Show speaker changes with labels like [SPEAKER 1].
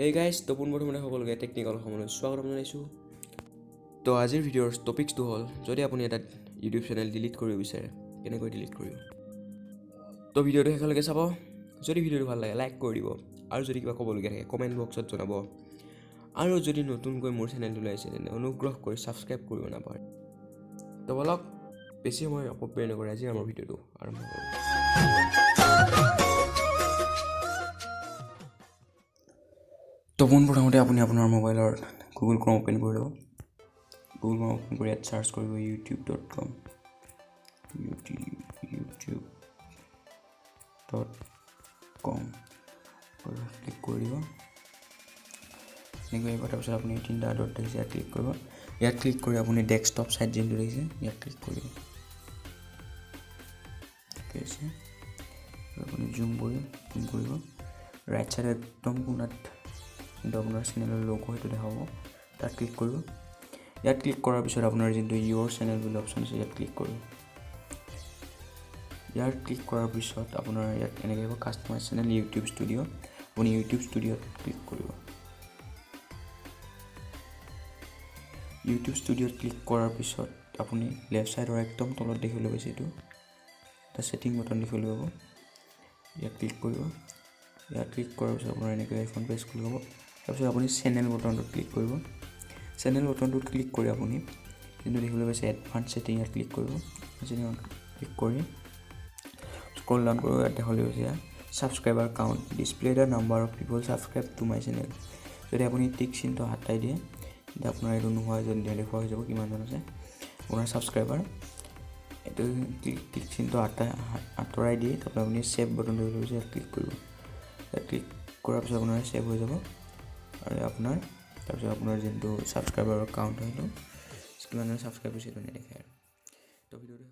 [SPEAKER 1] Hey guys, তো পোনপ্ৰথমে সকলোকে টেকনিকেল সময়লৈ স্বাগতম জনাইছোঁ। তো আজিৰ ভিডিঅ'ৰ টপিকটো হ'ল যদি আপুনি এটা ইউটিউব চেনেল ডিলিট কৰিব বিচাৰে কেনেকৈ ডিলিট কৰিব। তো ভিডিঅ'টো শেষলৈকে চাব। যদি ভিডিঅ'টো ভাল লাগে লাইক কৰি দিব আৰু যদি কিবা ক'বলগীয়া থাকে কমেণ্ট বক্সত জনাব। আৰু যদি নতুনকৈ মোৰ চেনেলটো আহিছে তেনে অনুগ্ৰহ কৰি ছাবস্ক্ৰাইব কৰিব নাপাহৰে। তো বলক বেছি সময় অপব্যয় নকৰে আজি আমাৰ ভিডিঅ'টো আৰম্ভ কৰোঁ। তো পোনপ্ৰথমতে আপুনি আপোনাৰ মোবাইলৰ গুগল ক্ৰম অ'পেন কৰি ল'ব। গুগল ক্ৰম অ'পেন কৰি ইয়াত চাৰ্চ কৰিব youtube.com ক্লিক কৰি দিব। এনেকৈ আহিব। তাৰপিছত আপুনি তিনিটা ডট দেখিছে ইয়াত ক্লিক কৰিব। ইয়াত ক্লিক কৰি আপুনি ডেস্কটপ চাইট যোনটো দেখিছে ইয়াত ক্লিক কৰিব। ঠিক আছে, আপুনি জুম কৰিব। ৰাইট চাইড একদম কোণাত কিন্তু আপোনাৰ চেনেলৰ লোগো সেইটো দেখাব, তাত ক্লিক কৰিব। ইয়াত ক্লিক কৰাৰ পিছত আপোনাৰ যোনটো ইউৰ চেনেল বুলি অপশ্যন আছে ইয়াত ক্লিক কৰিব। ইয়াত ক্লিক কৰাৰ পিছত আপোনাৰ ইয়াত এনেকৈ আহিব কাষ্টমাইজ চেনেল ইউটিউব ষ্টুডিঅ'। আপুনি ইউটিউব ষ্টুডিঅ'ত ক্লিক কৰিব। ইউটিউব ষ্টুডিঅ'ত ক্লিক কৰাৰ পিছত আপুনি লেফ্ট ছাইডৰ একদম তলত দেখিবলৈ পাইছে এইটো এটা ছেটিং বটন দেখিবলৈ পাব, ইয়াত ক্লিক কৰিব। ইয়াত ক্লিক কৰাৰ পিছত আপোনাৰ এনেকৈ এখন পেজ খুলি হ'ব। তাৰপিছত আপুনি চেনেল বটনটোত ক্লিক কৰিব। চেনেল বটনটোত ক্লিক কৰি আপুনি যোনটো দেখিবলৈ পাইছে এডভান্স ছেটিং ইয়াত ক্লিক কৰিব। ক্লিক কৰি স্ক্ৰল ডাউন কৰিব। ইয়াত দেখাবলৈ পাইছে subscriber count display the number of people subscribe to my channel. যদি আপুনি টিক চিনটো আঁতৰাই দিয়ে তেতিয়া আপোনাৰ এইটো নোহোৱা যদি দেখুওৱা হৈ যাব কিমানজন আছে আপোনাৰ ছাবস্ক্ৰাইবাৰ। এইটো টিক চিনটো আঁতৰাই দিয়ে তাৰপৰা আপুনি ছেভ বটন দেখিবলৈ পাইছে ইয়াত ক্লিক কৰিব। ইয়াত ক্লিক কৰাৰ পিছত আপোনাৰ ছেভ হৈ যাব আৰু তাৰপিছত আপোনাৰ যোনটো ছাবস্ক্ৰাইবাৰৰ কাউণ্ট হয়তো কিমানজন ছাবস্ক্ৰাইব হৈছে সেইটো নেদেখে আৰু। তো ভিডিঅ'টো